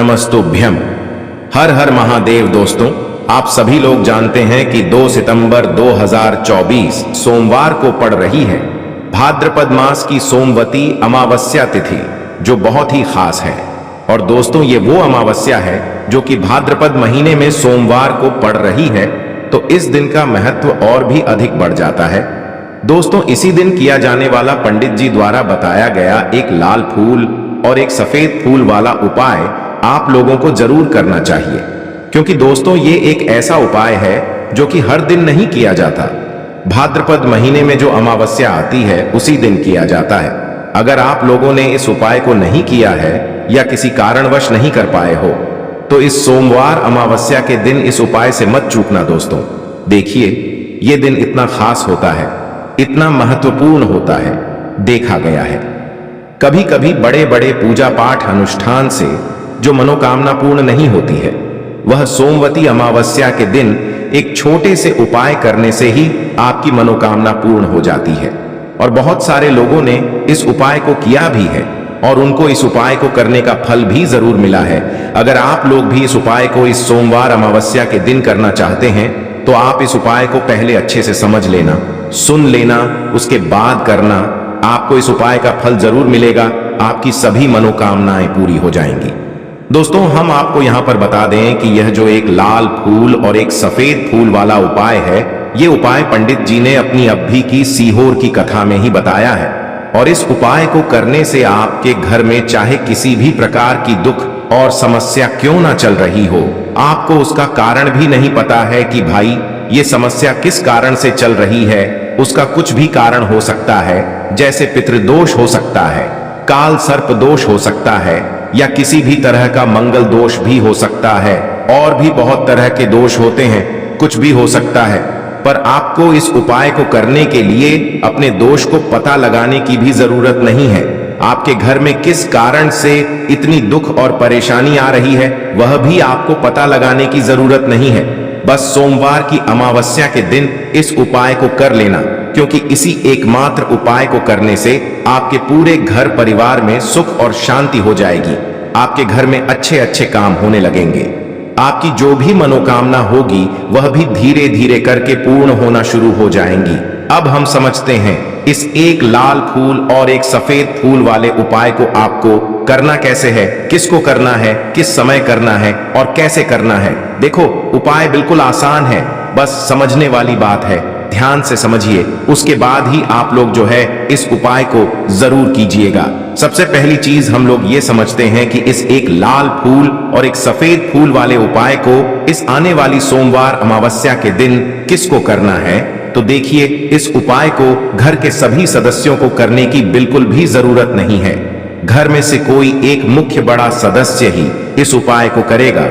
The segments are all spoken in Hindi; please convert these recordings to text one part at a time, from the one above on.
नमस्तुभ्यम। हर हर महादेव। दोस्तों, आप सभी लोग जानते हैं कि 2 सितंबर 2024 सोमवार को पड़ रही है भाद्रपद मास की सोमवती अमावस्या तिथि, जो बहुत ही खास है। और दोस्तों, ये वो अमावस्या है जो कि भाद्रपद महीने में सोमवार को पड़ रही है, तो इस दिन का महत्व और भी अधिक बढ़ जाता है। दोस्तों, इसी दिन किया जाने वाला पंडित जी द्वारा बताया गया एक लाल फूल और एक सफेद फूल वाला उपाय आप लोगों को जरूर करना चाहिए, क्योंकि दोस्तों ये एक ऐसा उपाय है जो कि हर दिन नहीं किया जाता। भाद्रपद महीने में जो अमावस्या आती है उसी दिन किया जाता है। अगर आप लोगों ने इस उपाय को नहीं किया है या किसी कारणवश नहीं कर पाए हो, तो इस सोमवार अमावस्या के दिन इस उपाय से मत चूकना। दोस्तों देखिए, ये दिन इतना खास होता है, इतना महत्वपूर्ण होता है। देखा गया है कभी कभी बड़े बड़े पूजा पाठ अनुष्ठान से जो मनोकामना पूर्ण नहीं होती है, वह सोमवती अमावस्या के दिन एक छोटे से उपाय करने से ही आपकी मनोकामना पूर्ण हो जाती है। और बहुत सारे लोगों ने इस उपाय को किया भी है और उनको इस उपाय को करने का फल भी जरूर मिला है। अगर आप लोग भी इस उपाय को इस सोमवार अमावस्या के दिन करना चाहते हैं, तो आप इस उपाय को पहले अच्छे से समझ लेना, सुन लेना, उसके बाद करना। आपको इस उपाय का फल जरूर मिलेगा, आपकी सभी मनोकामनाएं पूरी हो जाएंगी। दोस्तों, हम आपको यहां पर बता दें कि यह जो एक लाल फूल और एक सफेद फूल वाला उपाय है, यह उपाय पंडित जी ने अपनी अभी की सीहोर की कथा में ही बताया है। और इस उपाय को करने से आपके घर में चाहे किसी भी प्रकार की दुख और समस्या क्यों ना चल रही हो, आपको उसका कारण भी नहीं पता है कि भाई ये समस्या किस कारण से चल रही है, उसका कुछ भी कारण हो सकता है। जैसे पितृदोष हो सकता है, काल सर्प दोष हो सकता है, या किसी भी तरह का मंगल दोष भी हो सकता है, और भी बहुत तरह के दोष होते हैं, कुछ भी हो सकता है। पर आपको इस उपाय को करने के लिए अपने दोष को पता लगाने की भी जरूरत नहीं है। आपके घर में किस कारण से इतनी दुख और परेशानी आ रही है, वह भी आपको पता लगाने की जरूरत नहीं है। बस सोमवार की अमावस्या के दिन इस उपाय को कर लेना, क्योंकि इसी एकमात्र उपाय को करने से आपके पूरे घर परिवार में सुख और शांति हो जाएगी। आपके घर में अच्छे अच्छे काम होने लगेंगे। आपकी जो भी मनोकामना होगी वह भी धीरे धीरे करके पूर्ण होना शुरू हो जाएंगी। अब हम समझते हैं इस एक लाल फूल और एक सफेद फूल वाले उपाय को आपको करना कैसे है, किसको करना है, किस समय करना है और कैसे करना है। देखो, उपाय बिल्कुल आसान है, बस समझने वाली बात है। ध्यान से समझिए, उसके बाद ही आप लोग जो है इस उपाय को जरूर कीजिएगा। सबसे पहली चीज हम लोग ये समझते हैं कि इस एक लाल फूल और एक सफेद फूल वाले उपाय को इस आने वाली सोमवार अमावस्या के दिन किसको करना है। तो देखिए, इस उपाय को घर के सभी सदस्यों को करने की बिल्कुल भी जरूरत नहीं है। घर में से कोई एक मुख्य बड़ा सदस्य ही इस उपाय को करेगा,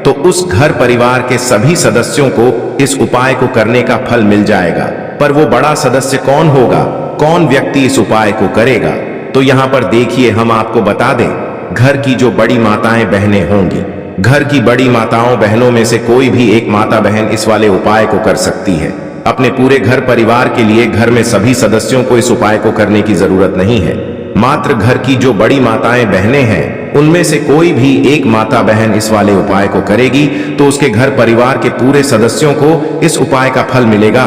तो उस घर परिवार के सभी सदस्यों को इस उपाय को करने का फल मिल जाएगा। पर वो बड़ा सदस्य कौन होगा, कौन व्यक्ति इस उपाय को करेगा, तो यहाँ पर देखिए, हम आपको बता दें, घर की जो बड़ी माताएं बहनें होंगी, घर की बड़ी माताओं बहनों में से कोई भी एक माता बहन इस वाले उपाय को कर सकती है। अपने पूरे घर परिवार के लिए घर में सभी सदस्यों को इस उपाय को करने की जरूरत नहीं है। मात्र घर की जो बड़ी माताएं बहनें हैं, उनमें से कोई भी एक माता बहन इस वाले उपाय को करेगी, तो उसके घर परिवार के पूरे सदस्यों को इस उपाय का फल मिलेगा।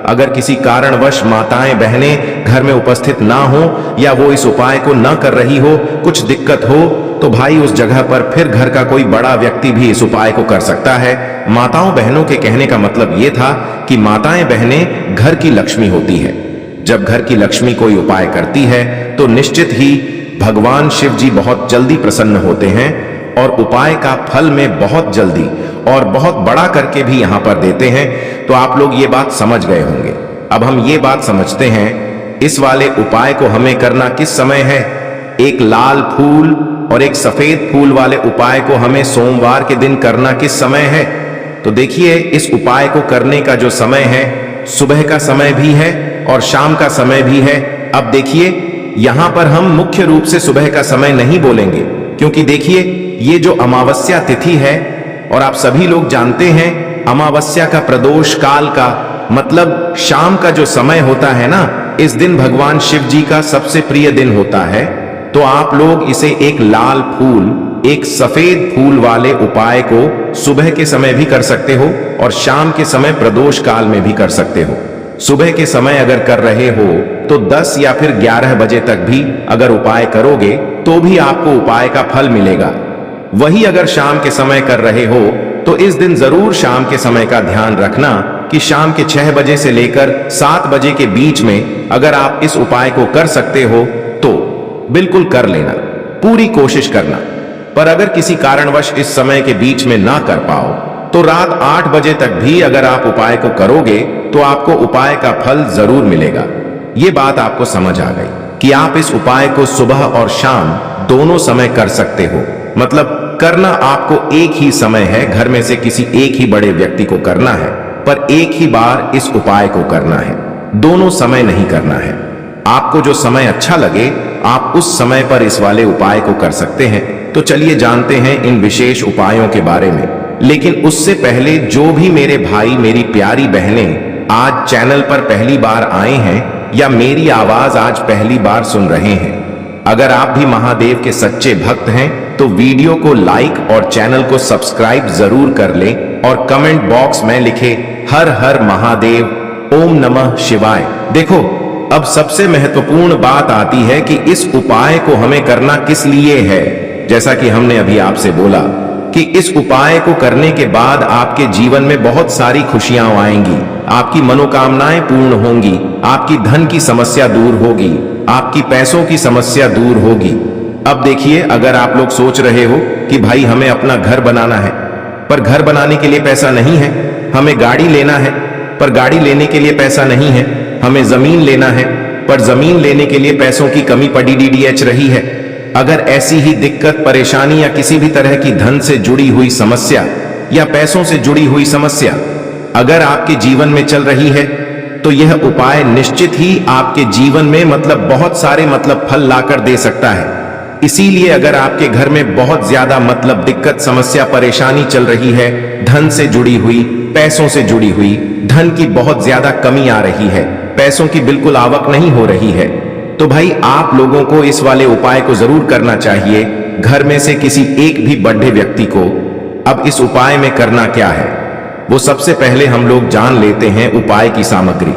अगर किसी कारणवश माताएं बहनें घर में उपस्थित ना हो या वो इस उपाय को ना कर रही हो, कुछ दिक्कत हो, तो भाई उस जगह पर फिर घर का कोई बड़ा व्यक्ति भी इस उपाय को कर सकता है। माताओं बहनों के कहने का मतलब ये था कि माताएं बहनें घर की लक्ष्मी होती है। जब घर की लक्ष्मी कोई उपाय करती है, तो निश्चित ही भगवान शिव जी बहुत जल्दी प्रसन्न होते हैं और उपाय का फल में बहुत जल्दी और बहुत बड़ा करके भी यहाँ पर देते हैं। तो आप लोग ये बात समझ गए होंगे। अब हम ये बात समझते हैं, इस वाले उपाय को हमें करना किस समय है। एक लाल फूल और एक सफेद फूल वाले उपाय को हमें सोमवार के दिन करना किस समय है। तो देखिए, इस उपाय को करने का जो समय है, सुबह का समय भी है और शाम का समय भी है। अब देखिए, यहां पर हम मुख्य रूप से सुबह का समय नहीं बोलेंगे, क्योंकि देखिए, ये जो अमावस्या तिथि है, और आप सभी लोग जानते हैं अमावस्या का प्रदोष काल का मतलब शाम का जो समय होता है ना, इस दिन भगवान शिव जी का सबसे प्रिय दिन होता है। तो आप लोग इसे एक लाल फूल एक सफेद फूल वाले उपाय को सुबह के समय भी कर सकते हो और शाम के समय प्रदोष काल में भी कर सकते हो। सुबह के समय अगर कर रहे हो तो 10 या फिर 11 बजे तक भी अगर उपाय करोगे तो भी आपको उपाय का फल मिलेगा। वही अगर शाम के समय कर रहे हो तो इस दिन जरूर शाम के समय का ध्यान रखना कि शाम के 6 बजे से लेकर 7 बजे के बीच में अगर आप इस उपाय को कर सकते हो तो बिल्कुल कर लेना, पूरी कोशिश करना। पर अगर किसी कारणवश इस समय के बीच में ना कर पाओ तो रात 8 बजे तक भी अगर आप उपाय को करोगे तो आपको उपाय का फल जरूर मिलेगा। ये बात आपको समझ आ गई कि आप इस उपाय को सुबह और शाम दोनों समय कर सकते हो। मतलब करना आपको एक ही समय है, घर में से किसी एक ही बड़े व्यक्ति को करना है, पर एक ही बार इस उपाय को करना है, दोनों समय नहीं करना है। आपको जो समय अच्छा लगे आप उस समय पर इस वाले उपाय को कर सकते हैं। तो चलिए जानते हैं इन विशेष उपायों के बारे में। लेकिन उससे पहले जो भी मेरे भाई मेरी प्यारी बहनें आज चैनल पर पहली बार आए हैं या मेरी आवाज आज पहली बार सुन रहे हैं, अगर आप भी महादेव के सच्चे भक्त हैं तो वीडियो को लाइक और चैनल को सब्सक्राइब जरूर कर लें और कमेंट बॉक्स में लिखे हर हर महादेव, ओम नमः शिवाय। देखो अब सबसे महत्वपूर्ण बात आती है कि इस उपाय को हमें करना किस लिए है। जैसा कि हमने अभी आपसे बोला कि इस उपाय को करने के बाद आपके जीवन में बहुत सारी खुशियां आएंगी, आपकी मनोकामनाएं पूर्ण होंगी, आपकी धन की समस्या दूर होगी, आपकी पैसों की समस्या दूर होगी। अब देखिए, अगर आप लोग सोच रहे हो कि भाई हमें अपना घर बनाना है पर घर बनाने के लिए पैसा नहीं है, हमें गाड़ी लेना है पर गाड़ी लेने के लिए पैसा नहीं है, हमें जमीन लेना है पर जमीन लेने के लिए पैसों की कमी पड़ी डीडीएच रही है। अगर ऐसी ही दिक्कत, परेशानी या किसी भी तरह की धन से जुड़ी हुई समस्या या पैसों से जुड़ी हुई समस्या अगर आपके जीवन में चल रही है तो यह उपाय निश्चित ही आपके जीवन में बहुत सारे फल लाकर दे सकता है। इसीलिए अगर आपके घर में बहुत ज्यादा दिक्कत, समस्या, परेशानी चल रही है, धन से जुड़ी हुई, पैसों से जुड़ी हुई, धन की बहुत ज्यादा कमी आ रही है, पैसों की बिल्कुल आवक नहीं हो रही है, तो भाई आप लोगों को इस वाले उपाय को जरूर करना चाहिए, घर में से किसी एक भी बड़े व्यक्ति को। अब इस उपाय में करना क्या है वो सबसे पहले हम लोग जान लेते हैं उपाय की सामग्री।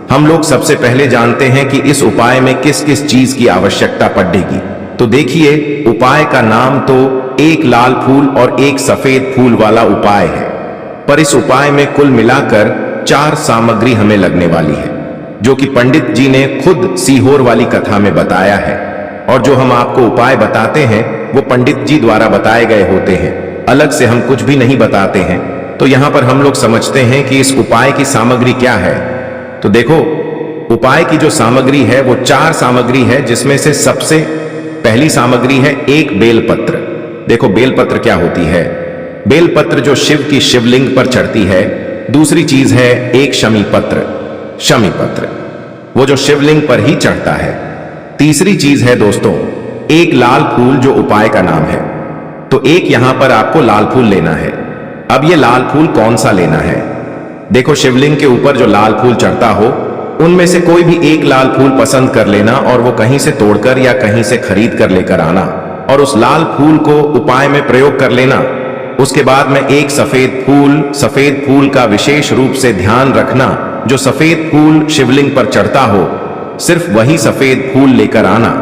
हम लोग सबसे पहले जानते हैं कि इस उपाय में किस किस चीज की आवश्यकता पड़ेगी। तो देखिए, उपाय का नाम तो एक लाल फूल और एक सफेद फूल वाला उपाय है, पर इस उपाय में कुल मिलाकर 4 सामग्री हमें लगने वाली है, जो कि पंडित जी ने खुद सीहोर वाली कथा में बताया है। और जो हम आपको उपाय बताते हैं वो पंडित जी द्वारा बताए गए होते हैं, अलग से हम कुछ भी नहीं बताते हैं। तो यहां पर हम लोग समझते हैं कि इस उपाय की सामग्री क्या है। तो देखो, उपाय की जो सामग्री है वो 4 सामग्री है, जिसमें से सबसे पहली सामग्री है एक बेलपत्र। देखो बेलपत्र क्या होती है। बेलपत्र जो शिव की शिवलिंग पर चढ़ती है। दूसरी चीज है एक शमी पत्र, शमी पत्र वो जो शिवलिंग पर ही चढ़ता है। तीसरी चीज है दोस्तों एक लाल फूल, जो उपाय का नाम है। तो एक यहां पर आपको लाल फूल लेना है। अब ये लाल फूल कौन सा लेना है? देखो, शिवलिंग के ऊपर जो लाल फूल चढ़ता हो उनमें से कोई भी एक लाल फूल पसंद कर लेना और वो कहीं से तोड़कर या कहीं से खरीद कर लेकर आना और उस लाल फूल को उपाय में प्रयोग कर लेना। उसके बाद में एक सफेद फूल का विशेष रूप से ध्यान रखना। जो सफेद फूल शिवलिंग पर चढ़ता हो सिर्फ वही सफेद फूल लेकर आना,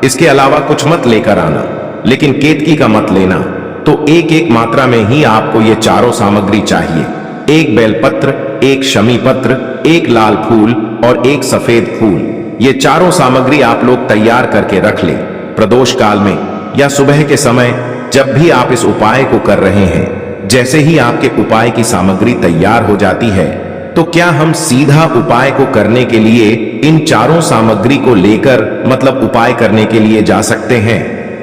इसके अलावा कुछ मत लेकर आना, लेकिन केतकी का मत लेना। तो एक एक मात्रा में ही आपको ये चारों सामग्री चाहिए। एक बेलपत्र, एक शमी पत्र, एक लाल फूल और एक सफेद फूल। ये चारों सामग्री आप लोग तैयार करके रख लें। प्रदोष काल में या सुबह के समय जब भी आप इस उपाय को कर रहे हैं, जैसे ही आपके उपाय की सामग्री तैयार हो जाती है तो क्या हम सीधा उपाय को करने के लिए इन चारों सामग्री को लेकर उपाय करने के लिए जा सकते हैं?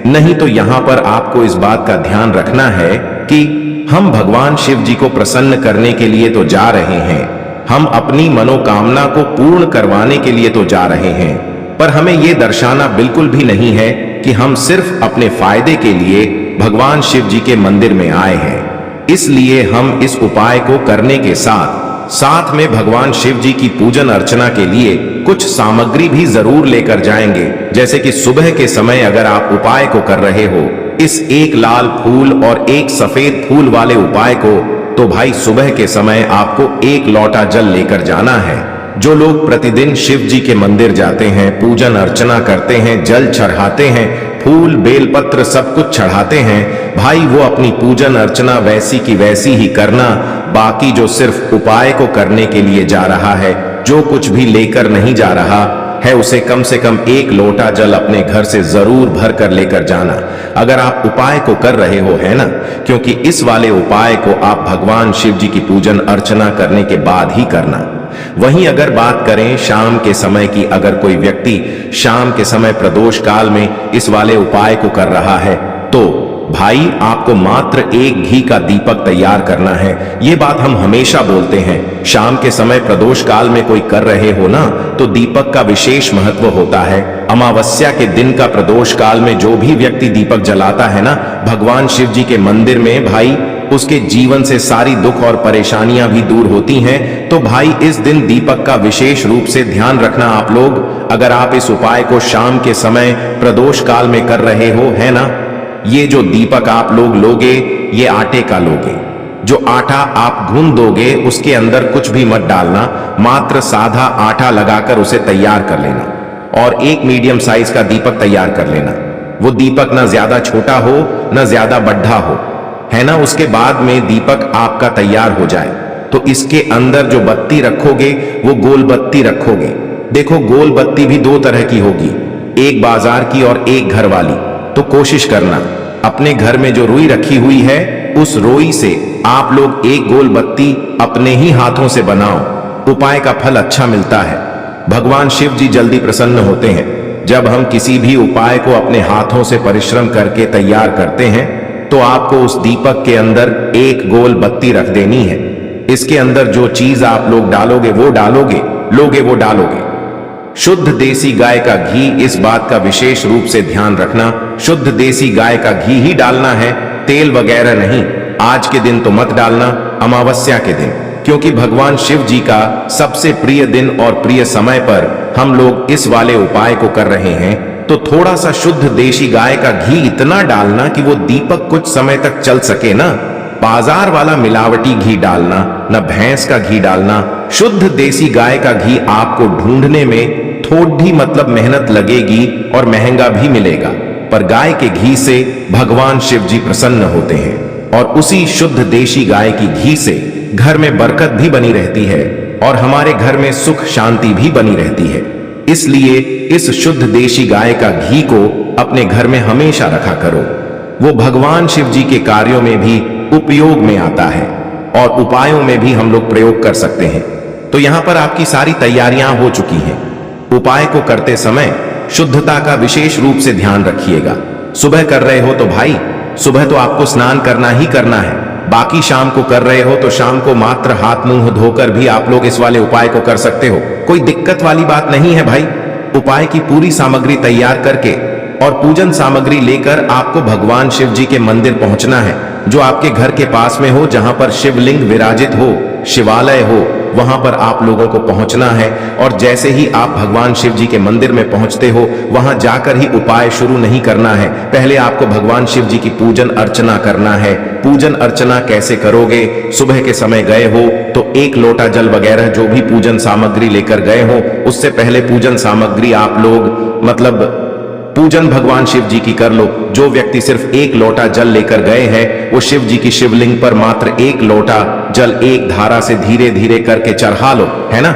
नहीं, तो यहां पर आपको इस बात का ध्यान रखना है कि हम भगवान शिव जी को प्रसन्न करने के लिए तो जा रहे हैं, हम अपनी मनोकामना को पूर्ण करवाने के लिए तो जा रहे हैं, पर हमें यह दर्शाना बिल्कुल भी नहीं है कि हम सिर्फ अपने फायदे के लिए भगवान शिव जी के मंदिर में आए हैं। इसलिए हम इस उपाय को करने के साथ में भगवान शिव जी की पूजन अर्चना के लिए कुछ सामग्री भी जरूर लेकर जाएंगे। जैसे कि सुबह के समय अगर आप उपाय को कर रहे हो इस एक लाल फूल और एक सफेद फूल वाले उपाय को, तो भाई सुबह के समय आपको एक लोटा जल लेकर जाना है। जो लोग प्रतिदिन शिव जी के मंदिर जाते हैं, पूजन अर्चना करते हैं, जल चढ़ाते हैं, फूल बेलपत्र सब कुछ चढ़ाते हैं, भाई वो अपनी पूजन अर्चना वैसी की वैसी ही करना। बाकी जो सिर्फ उपाय को करने के लिए जा रहा है, जो कुछ भी लेकर नहीं जा रहा है, उसे कम से कम एक लोटा जल अपने घर से जरूर भर कर लेकर जाना। अगर आप उपाय को कर रहे हो, है ना, क्योंकि इस वाले उपाय को आप भगवान शिव जी की पूजन अर्चना करने के बाद ही करना। वहीं अगर बात करें शाम के समय की, अगर कोई व्यक्ति शाम के समय प्रदोष काल में इस वाले उपाय को कर रहा है, तो भाई आपको मात्र एक घी का दीपक तैयार करना है। ये बात हम हमेशा बोलते हैं, शाम के समय प्रदोष काल में कोई कर रहे हो ना, तो दीपक का विशेष महत्व होता है। अमावस्या के दिन का प्रदोष काल में जो भी व्यक्ति दीपक जलाता है ना भगवान शिव जी के मंदिर में, भाई उसके जीवन से सारी दुख और परेशानियां भी दूर होती हैं। तो भाई इस दिन दीपक का विशेष रूप से ध्यान रखना आप लोग। अगर आप इस उपाय को शाम के समय प्रदोष काल में कर रहे हो, है ना, ये जो दीपक आप लोग लोगे, ये आटे का लोगे। जो आटा आप गूंद दोगे उसके अंदर कुछ भी मत डालना, मात्र सादा आटा लगाकर उसे तैयार कर लेना और एक मीडियम साइज का दीपक तैयार कर लेना। वो दीपक ना ज्यादा छोटा हो ना ज्यादा बड्ढा हो, है ना। उसके बाद में दीपक आपका तैयार हो जाए तो इसके अंदर जो बत्ती रखोगे वो गोल बत्ती रखोगे। देखो गोल बत्ती भी दो तरह की होगी, एक बाजार की और एक घर वाली। तो कोशिश करना अपने घर में जो रुई रखी हुई है उस रुई से आप लोग एक गोल बत्ती अपने ही हाथों से बनाओ। उपाय का फल अच्छा मिलता है। भगवान शिव जी जल्दी प्रसन्न होते हैं जब हम किसी भी उपाय को अपने हाथों से परिश्रम करके तैयार करते हैं। तो आपको उस दीपक के अंदर एक गोल बत्ती रख देनी है। इसके अंदर जो चीज आप लोग डालोगे वो डालोगे, लोगे वो डालोगे। शुद्ध देसी गाय का घी, इस बात का विशेष रूप से ध्यान रखना, शुद्ध देसी गाय का घी ही डालना है, तेल वगैरह नहीं। आज के दिन तो मत डालना, अमावस्या के दिन, क्योंकि भगवान शिव जी का सबसे प्रिय दिन और प्रिय समय पर हम लोग इस वाले उपाय को कर रहे हैं। तो थोड़ा सा शुद्ध देसी गाय का घी इतना डालना कि वो दीपक कुछ समय तक चल सके ना। बाजार वाला मिलावटी घी डालना, न भैंस का घी डालना। शुद्ध देसी गाय का घी आपको ढूंढने में थोड़ी मतलब मेहनत लगेगी और महंगा भी मिलेगा, पर गाय के घी से भगवान शिव जी प्रसन्न होते हैं और उसी शुद्ध देसी गाय की घी से घर में बरकत भी बनी रहती है और हमारे घर में सुख शांति भी बनी रहती है। इसलिए इस शुद्ध देसी गाय का घी को अपने घर में हमेशा रखा करो। वो भगवान शिव जी के कार्यों में भी उपयोग में आता है और उपायों में भी हम लोग प्रयोग कर सकते हैं। तो यहां पर आपकी सारी तैयारियां हो चुकी हैं। उपाय को करते समय शुद्धता का विशेष रूप से ध्यान रखिएगा। सुबह कर रहे हो तो भाई सुबह तो आपको स्नान करना ही करना है। बाकी शाम को कर रहे हो तो शाम को मात्र हाथ मुंह धोकर भी आप लोग इस वाले उपाय को कर सकते हो। कोई दिक्कत वाली बात नहीं है भाई। उपाय की पूरी सामग्री तैयार करके और पूजन सामग्री लेकर आपको भगवान शिव जी के मंदिर पहुंचना है, जो आपके घर के पास में हो, जहां पर शिवलिंग विराजित हो, शिवालय हो, वहां पर आप लोगों को पहुंचना है। और जैसे ही आप भगवान शिव जी के मंदिर में पहुंचते हो, वहां जाकर ही उपाय शुरू नहीं करना है। पहले आपको भगवान शिव जी की पूजन अर्चना करना है। पूजन अर्चना कैसे करोगे? सुबह के समय गए हो तो एक लोटा जल वगैरह जो भी पूजन सामग्री लेकर गए हो, उससे पहले पूजन सामग्री आप लोग मतलब पूजन भगवान शिव जी की कर लो। जो व्यक्ति सिर्फ एक लोटा जल लेकर गए हैं, वो शिव जी की शिवलिंग पर मात्र एक लोटा जल एक धारा से धीरे धीरे करके चढ़ा लो, है ना।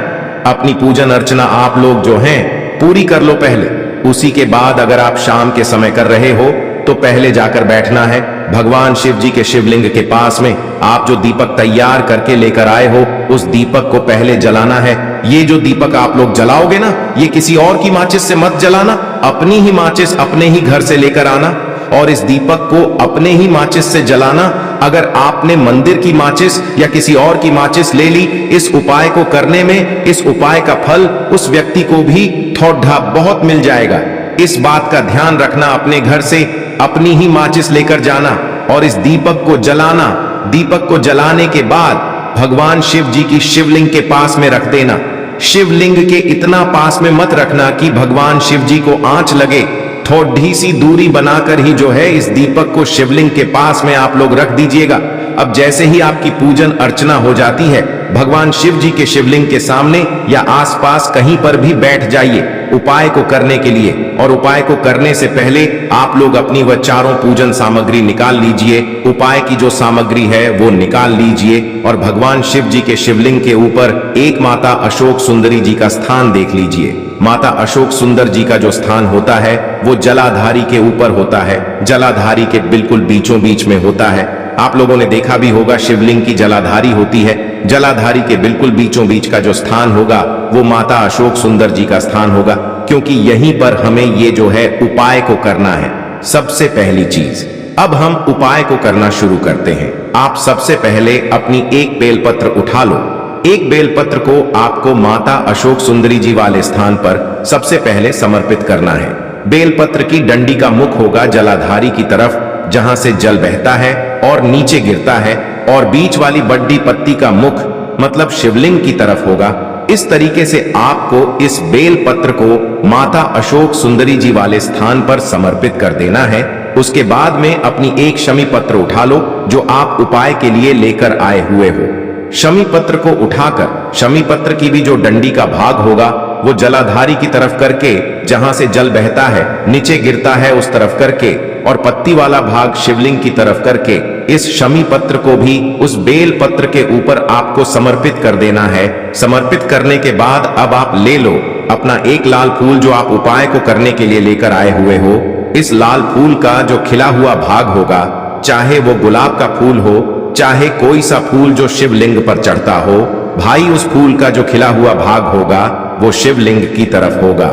अपनी पूजन अर्चना आप लोग जो हैं पूरी कर लो पहले। उसी के बाद अगर आप शाम के समय कर रहे हो तो पहले जाकर बैठना है भगवान शिव जी के शिवलिंग के पास में। आप जो दीपक तैयार करके लेकर आए हो, उस दीपक को पहले जलाना है। ये जो दीपक आप लोग जलाओगे ना, ये किसी और की माचिस से मत जलाना, अपनी ही माचिस अपने ही घर से लेकर आना और इस दीपक को अपने ही माचिस से जलाना। अगर आपने मंदिर की माचिस या किसी और की माचिस ले ली इस उपाय को करने में, इस उपाय का फल उस व्यक्ति को भी थोड़ा बहुत मिल जाएगा। इस बात का ध्यान रखना, अपने घर से अपनी ही माचिस लेकर जाना और इस दीपक को जलाना। दीपक को जलाने के बाद भगवान शिव जी की शिवलिंग के पास में रख देना। शिवलिंग के इतना पास में मत रखना कि भगवान शिव जी को आंच लगे, थोड़ी सी दूरी बनाकर ही जो है इस दीपक को शिवलिंग के पास में आप लोग रख दीजिएगा। अब जैसे ही आपकी पूजन अर्चना हो जाती है, भगवान शिव जी के शिवलिंग के सामने या आसपास कहीं पर भी बैठ जाइए उपाय को करने के लिए। और उपाय को करने से पहले आप लोग अपनी वह चारों पूजन सामग्री निकाल लीजिए। उपाय की जो सामग्री है वो निकाल लीजिए और भगवान शिव जी के शिवलिंग के ऊपर एक माता अशोक सुंदरी जी का स्थान देख लीजिए। माता अशोक सुंदर जी का जो स्थान होता है वो जलाधारी के ऊपर होता है, जलाधारी के बिल्कुल बीचों बीच में होता है। आप लोगों ने देखा भी होगा शिवलिंग की जलाधारी होती है, जलाधारी के बिल्कुल बीचों बीच का जो स्थान होगा वो माता अशोक सुंदर जी का स्थान होगा, क्योंकि यहीं पर हमें ये जो है उपाय को करना है। सबसे पहली चीज, अब हम उपाय को करना शुरू करते हैं। आप सबसे पहले अपनी एक बेलपत्र उठा लो। एक बेलपत्र को आपको माता अशोक सुंदरी जी वाले स्थान पर सबसे पहले समर्पित करना है। बेलपत्र की डंडी का मुख होगा जलाधारी की तरफ, जहां से जल बहता है और नीचे गिरता है, और बीच वाली बड्डी पत्ती का मुख मतलब शिवलिंग की तरफ होगा। इस तरीके से आपको इस बेलपत्र को माता अशोक सुंदरी जी वाले स्थान पर समर्पित कर देना है। उसके बाद में अपनी एक शमी पत्र उठा लो जो आप उपाय के लिए लेकर आए हुए हो। शमी पत्र को उठाकर शमी पत्र की भी जो डंडी का भाग होगा वो जलाधारी की तरफ करके, जहां से जल बहता है नीचे गिरता है उस तरफ करके, और पत्ती वाला भाग शिवलिंग की तरफ करके इस शमी पत्र को भी उस बेल पत्र के ऊपर आपको समर्पित कर देना है। समर्पित करने के बाद अब आप ले लो अपना एक लाल फूल जो आप उपाय को करने के लिए लेकर आए हुए हो। इस लाल फूल का जो खिला हुआ भाग होगा, चाहे वो गुलाब का फूल हो, चाहे कोई सा फूल जो शिवलिंग पर चढ़ता हो, भाई उस फूल का जो खिला हुआ भाग होगा वो शिवलिंग की तरफ होगा।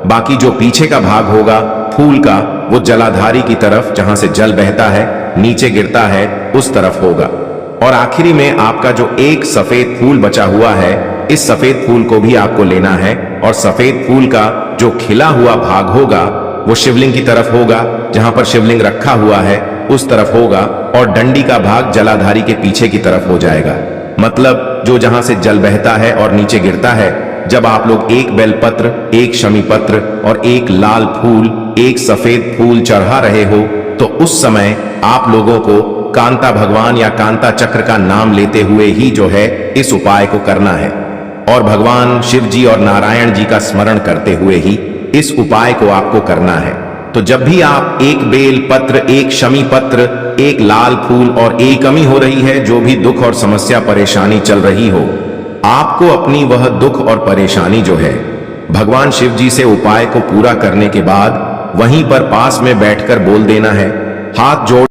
बाकी जो पीछे का भाग होगा फूल का वो जलाधारी की तरफ, जहां से जल बहता है नीचे गिरता है उस तरफ होगा। और आखिरी में आपका जो एक सफेद फूल बचा हुआ है, इस सफेद फूल को भी आपको लेना है और सफेद फूल का जो खिला हुआ भाग होगा वो शिवलिंग की तरफ होगा, जहां पर शिवलिंग रखा हुआ है उस तरफ होगा, और डंडी का भाग जलाधारी के पीछे की तरफ हो जाएगा। मतलब जो जहां से जल बहता है और नीचे गिरता है। जब आप लोग एक बेलपत्र, एक शमी पत्र और एक लाल फूल, एक सफेद फूल चढ़ा रहे हो, तो उस समय आप लोगों को कांता भगवान या कांता चक्र का नाम लेते हुए ही जो है इस उपाय को करना है, और भगवान शिव जी और नारायण जी का स्मरण करते हुए ही इस उपाय को आपको करना है। तो जब भी आप एक बेल पत्र, एक शमी पत्र, एक लाल फूल और एक कमी हो रही है, जो भी दुख और समस्या परेशानी चल रही हो, आपको अपनी वह दुख और परेशानी जो है भगवान शिव जी से उपाय को पूरा करने के बाद वहीं पर पास में बैठकर बोल देना है, हाथ जोड़